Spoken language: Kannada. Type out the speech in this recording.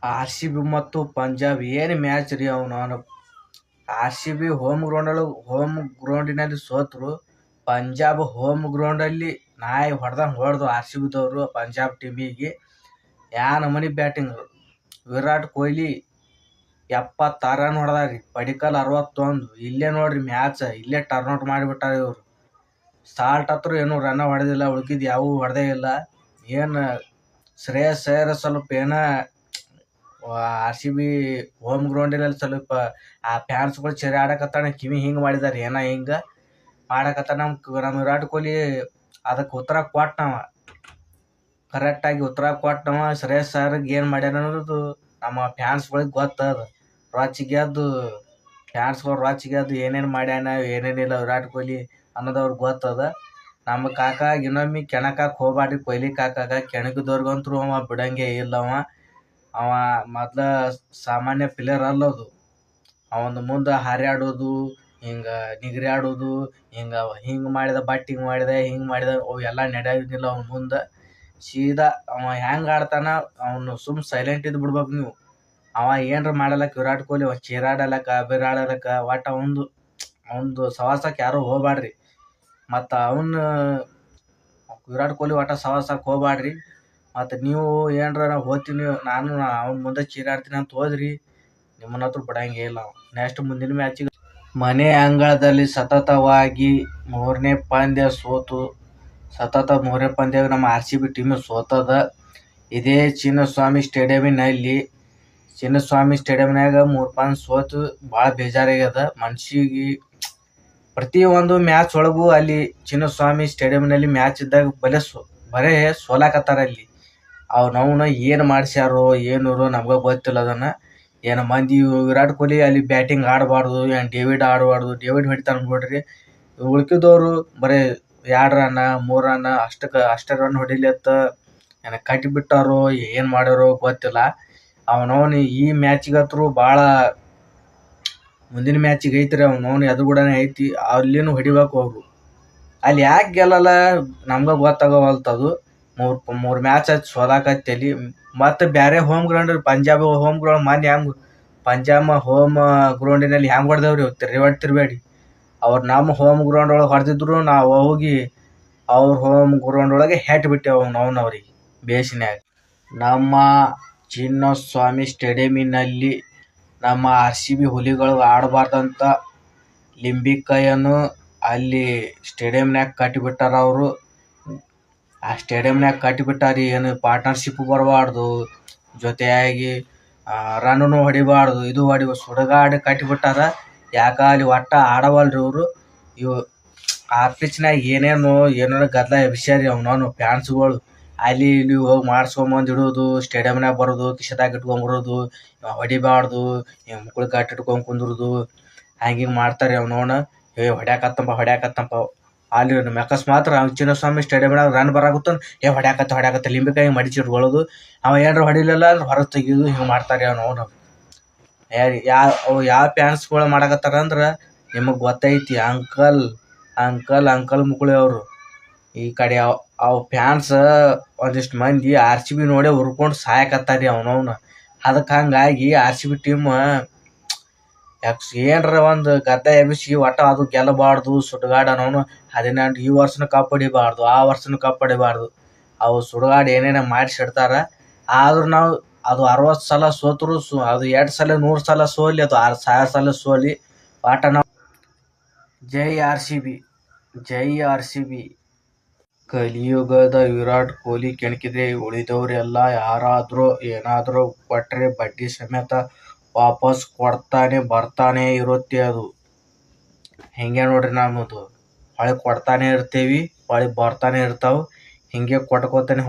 ಆರ್ ಸಿ ಬಿ ಮತ್ತು ಪಂಜಾಬ್ ಏನು ಮ್ಯಾಚ್ ರೀ ಅವನು. ಆರ್ ಸಿ ಬಿ ಹೋಮ್ ಗ್ರೌಂಡಿನಲ್ಲಿ ಸೋತರು. ಪಂಜಾಬ್ ಹೋಮ್ ಗ್ರೌಂಡಲ್ಲಿ ನಾಯಿ ಹೊಡೆದು ಆರ್ ಸಿ ಬಿದವರು ಪಂಜಾಬ್ ಟೀಮಿಗೆ. ಯಾ ನಮನಿ ಬ್ಯಾಟಿಂಗ್. ವಿರಾಟ್ ಕೊಹ್ಲಿ 76 ರನ್ ಹೊಡೆದಾರಿ, ಪಡಿಕಲ್ 61. ಇಲ್ಲೇ ನೋಡ್ರಿ ಮ್ಯಾಚ್, ಇಲ್ಲೇ ಟರ್ನ್ಔಟ್ ಮಾಡಿಬಿಟ್ಟಾರ ಇವರು. ಸಾಲ್ಟ್ ಹತ್ರ ಏನು ರನ್ ಹೊಡೆದಿಲ್ಲ, ಉಳ್ಕಿದ್ ಯಾವೂ ಹೊಡೆದೇ ಇಲ್ಲ. ಏನು ಶ್ರೇಯಸ್ ಅಯ್ಯರ್ ಸ್ವಲ್ಪ ಆರ್ ಸಿ ಬಿ ಹೋಮ್ ಗ್ರೌಂಡಿನಲ್ಲಿ ಸ್ವಲ್ಪ ಆ ಫ್ಯಾನ್ಸ್ಗಳು ಚೆರಿ ಆಡಕತ್ತಾನ, ಕಿವಿ ಹಿಂಗೆ ಮಾಡಿದಾರೆ, ಹಿಂಗೆ ಮಾಡಕತ್ತ. ನಮ್ಮ ವಿರಾಟ್ ಕೊಹ್ಲಿ ಅದಕ್ಕೆ ಉತ್ತರ ಕೊಟ್ಟನವ, ಕರೆಕ್ಟಾಗಿ ಉತ್ತರ ಕೊಟ್ಟನವ. ಶ್ರೇಯಸ್ ಅಯ್ಯರ್ಗೆ ಏನು ಮಾಡ್ಯಾನ ಅನ್ನೋದು ನಮ್ಮ ಫ್ಯಾನ್ಸ್ಗಳಿಗೆ ಗೊತ್ತದ. ಫ್ಯಾನ್ಸ್ಗಳು ಏನೇನು ಮಾಡ್ಯಾನ ಏನೇನಿಲ್ಲ ವಿರಾಟ್ ಕೊಹ್ಲಿ ಅನ್ನೋದು ಅವ್ರಿಗೆ ಗೊತ್ತದ. ನಮ್ಮ ಕಾಕಾಗ ಇನ್ನೊಮ್ಮೆ ಕೆಣಕಕ್ಕೆ ಹೋಗ್ಬಾರ್ರಿ. ಕೊಹ್ಲಿ ಕಾಕಾಗ ಕೆಣಕಿದವ್ರಿಗಂತೂ ಅವ ಬಿಡಂಗೆ ಇಲ್ಲವ. ಅವ ಮೊದ್ಲ ಸಾಮಾನ್ಯ ಪ್ಲೇಯರ್ ಅಲ್ಲದು. ಅವನ ಮುಂದೆ ಹಾರ್ಯಾಡೋದು, ಹಿಂಗೆ ನಿಗರಿ ಆಡೋದು, ಹಿಂಗೆ ಮಾಡಿದ ಹಿಂಗೆ ಮಾಡಿದ ಅವು ಎಲ್ಲ ನಡೆಯೋದಿಲ್ಲ ಅವನ ಮುಂದೆ. ಸೀದಾ ಅವ ಹೆಂಗೆ ಆಡ್ತಾನ, ಅವನು ಸೈಲೆಂಟ್ ಇದ್ದು ಬಿಡ್ಬೇಕು ನೀವು. ಅವ ಏನರ ಮಾಡಲಕ್ಕ ವಿರಾಟ್ ಕೊಹ್ಲಿ ಚೀರಾಡಲಕ್ಕ ಬಿರಾಡಲಕ್ಕ ಒಟ್ಟು ಅವನದು ಸವಾಸಕ್ಕೆ ಯಾರು ಹೋಗ್ಬಾಡ್ರಿ. ಮತ್ತು ವಿರಾಟ್ ಕೊಹ್ಲಿ ಒಟ್ಟು ಸವಾಸಕ್ಕೆ ಹೋಗ್ಬಾಡ್ರಿ. ಮತ್ತು ನೀವು ಏನರ ಹೋಗ್ತೀನಿ ನಾನು ಅವ್ನ ಮುಂದೆ ಚೀರಾಡ್ತೀನಿ ಅಂತ ಹೋದ್ರಿ, ನಿಮ್ಮನ್ನ ಹತ್ರ ಬಿಡಂಗೇ ಇಲ್ಲ. ನೆಕ್ಸ್ಟ್ ಮುಂದಿನ ಮ್ಯಾಚಿಗೆ ಮನೆ ಅಂಗಳದಲ್ಲಿ ಸತತವಾಗಿ ಮೂರನೇ ಪಂದ್ಯ ನಮ್ಮ ಆರ್ ಸಿ ಬಿ ಟೀಮ್ ಸೋತದ. ಇದೇ ಚಿನ್ನಸ್ವಾಮಿ ಸ್ಟೇಡಿಯಂನಾಗ 3 ಪಂದ್ಯ ಸೋತು ಭಾಳ ಬೇಜಾರಾಗ್ಯದ ಮನ್ಸಿಗೆ. ಪ್ರತಿಯೊಂದು ಮ್ಯಾಚ್ ಒಳಗೂ ಅಲ್ಲಿ ಚಿನ್ನಸ್ವಾಮಿ ಸ್ಟೇಡಿಯಂನಲ್ಲಿ ಮ್ಯಾಚ್ ಇದ್ದಾಗ ಬರೇ ಸೋಲಾಕತ್ತಾರ ಅಲ್ಲಿ. ಅವನವನ್ನ ಏನು ಮಾಡಿಸ್ಯಾರೋ ಏನೋ ನಮ್ಗೆ ಗೊತ್ತಿಲ್ಲ. ಅದನ್ನು ಏನು ಮಂದಿ ವಿರಾಟ್ ಕೊಹ್ಲಿ ಅಲ್ಲಿ ಬ್ಯಾಟಿಂಗ್ ಆಡಬಾರ್ದು, ಏನು ಡೇವಿಡ್ ಆಡಬಾರ್ದು, ಡೇವಿಡ್ ಹೊಡಿತಾನೆ ಬಿಡ್ರಿ. ಉಳ್ಕಿದವರು ಬರೀ 2 ರನ್ 3 ರನ್ ಅಷ್ಟೇ ರನ್ ಹೊಡಿಲತ್ತ ಏನು ಕಟ್ಟಿಬಿಟ್ಟಾರೋ ಏನು ಮಾಡ್ಯಾರೋ ಗೊತ್ತಿಲ್ಲ. ಅವನವನು ಈ ಮ್ಯಾಚಿಗಂತರೂ ಭಾಳ ಮುಂದಿನ ಮ್ಯಾಚಿಗೆ ಐತ್ರಿ, ಅವನವನು ಎದುರುಗೂಡನೇ ಐತಿ, ಅಲ್ಲಿನೂ ಹೊಡಿಬೇಕು ಅವರು. ಅಲ್ಲಿ ಯಾಕೆ ಗೆಲ್ಲಲ್ಲ ನಮ್ಗೆ ಗೊತ್ತಾಗವಲ್ತದು. ಮೂರು ಮ್ಯಾಚ್ ಆಯ್ತು ಸೋಲಾಕತ್ತಲ್ಲಿ. ಮತ್ತು ಬೇರೆ home ground Punjab home ground Punjab home ಗ್ರೌಂಡಿನಲ್ಲಿ ಹೆಂಗೆ ಹೊಡೆದೇವ್ರಿ ತಿರ್ಬೇಡಿ. ಅವ್ರು ನಮ್ಮ ಹೋಮ್ ಗ್ರೌಂಡ್ ಒಳಗೆ ಹೊಡೆದಿದ್ರು, ನಾವು ಹೋಗಿ ಅವ್ರ ಹೋಮ್ ಗ್ರೌಂಡ್ ಒಳಗೆ ಬಿಟ್ಟೆವು ಅವ್ರಿಗೆ ಬೇಸಿನ್ಯಾಗ. ನಮ್ಮ ಚಿನ್ನಸ್ವಾಮಿ ಸ್ಟೇಡಿಯಂನಲ್ಲಿ ನಮ್ಮ ಆರ್ ಸಿ ಬಿ ಹುಲಿಗಳು ಆಡಬಾರ್ದಂತ ಲಿಂಬಿಕಾಯನ್ನು ಅಲ್ಲಿ ಸ್ಟೇಡಿಯಂನಾಗ ಕಟ್ಟಿಬಿಟ್ಟಾರ ಅವರು. ಆ ಸ್ಟೇಡಿಯಂನಾಗ ಕಟ್ಟಿಬಿಟ್ಟಾರಿ. ಏನು ಪಾರ್ಟ್ನರ್ಶಿಪ್ ಬರಬಾರ್ದು, ಜೊತೆಯಾಗಿ ರನ್ನೂ ಹೊಡಿಬಾರ್ದು, ಸುಡಗಾಡು ಕಟ್ಟಿಬಿಟ್ಟಾರ. ಯಾಕೆ ಅಲ್ಲಿ ಒಟ್ಟು ಆಡವಲ್ರಿ ಇವು ಆ ಪಿಚ್ನಾಗ ಏನೇನೋ ಗದ್ದಲ ಎಬ್ಸ್ಯಾರಿ ಅವನವನು ಫ್ಯಾನ್ಸ್ಗಳು. ಅಲ್ಲಿ ಇಲ್ಲಿ ಹೋಗಿ ಮಾಡಿಸ್ಕೊಂಬಂದು ಇಡೋದು, ಸ್ಟೇಡಿಯಂನಾಗ ಬರೋದು, ಕಿಶೆದಾಗ ಇಟ್ಕೊಂಬರೋದು, ಹೊಡಿಬಾರ್ದು, ಮುಕ್ಕಳು ಕಟ್ಟಿ ಇಟ್ಕೊಂಡು ಕುಂದ್ರೋದು, ಹಿಂಗೆ ಮಾಡ್ತಾರೆ ಅವನವನು. ಹೊಡ್ಯಾಕತ್ತಂಪ ಅಲ್ಲಿ ಅಕಸ್ಮಾತ್ ಚಿನ್ನಸ್ವಾಮಿ ಸ್ಟೇಡಿಯಂನಾಗ ರನ್ ಬರಾಕತ್ತಂದು ಹೊಡ್ಯಾಕತ್ತ ಲಿಂಬಿಕಾಯಿ ಮಡಿಚಿಟ್ಕೊಳ್ಳೋದು. ಅವ ಏನಾರ ಹೊಡಿಲಿಲ್ಲ ಅಂದ್ರೆ ಹೊರಗೆ ತೆಗಿಯೋದು, ಹಿಂಗೆ ಮಾಡ್ತಾರೆ ಅವನವನು. ಯಾವ ಫ್ಯಾನ್ಸ್ಗಳು ಮಾಡಕತ್ತಾರ ಅಂದ್ರೆ ನಿಮಗೆ ಗೊತ್ತೈತಿ. ಅಂಕಲ್ ಮುಕ್ಕಳಿ ಅವರು ಈ ಕಡೆ ಅವು ಫ್ಯಾನ್ಸ್ ಒಂದಿಷ್ಟು ಮಂದಿ ಆರ್ ಸಿ ಬಿ ನೋಡೇ ಹುರ್ಕೊಂಡು ಸಾಯಕತ್ತಾರಿ ಅವನವನು. ಅದಕ್ಕೆ ಹಂಗಾಗಿ ಆರ್ ಸಿ ಬಿ ಟೀಮ್ ಏನರ ಒಂದು ಗದ್ದ ಎಬ್ಬಿಸಿ ಒಟ್ಟು ಅದು ಗೆಲ್ಲಬಾರ್ದು. ಸುಡುಗಾಡು ಅನ್ನೋನು 18 ಈ ವರ್ಷನೂ ಕಪ್ ಹೊಡಿಬಾರ್ದು, ಆ ವರ್ಷನೂ ಕಪ್ ಹೊಡಿಬಾರ್ದು. ಅವು ಸುಡುಗಾಡು ಏನೇನೋ ಮಾಡಿಸಿಡ್ತಾರ. ಆದ್ರೂ ನಾವು ಅದು 60 ಸಲ ಸೋತರು, ಅದು 2 ಸಲ 100 ಸಲ ಸೋಲಿ, ಅದು 1000 ಸಲ ಸೋಲಿ, ಒಟ್ಟು ನಾವು ಜೈ ಆರ್ ಸಿ ಬಿ. ಕಲಿಯುಗದ ವಿರಾಟ್ ಕೊಹ್ಲಿ ಕೆಣಕಿದ್ರೆ ಉಳಿದವರೆಲ್ಲ ಯಾರಾದರೂ ಏನಾದರೂ ಕೊಟ್ಟರೆ ಬಡ್ಡಿ ಸಮೇತ ವಾಪಸ್ ಬರ್ತಾನೆ ಇರುತ್ತೆ. ಅದು ಹಿಂಗೆ ನೋಡ್ರಿ, ನಮ್ಮದು ಹೊಳೆ ಕೊಡ್ತಾನೆ ಇರ್ತೀವಿ, ಹೊಳೆ ಬರ್ತಾನೆ ಇರ್ತಾವೆ. ಹಿಂಗೆ ಕೊಟ್ಕೋತಾನೆ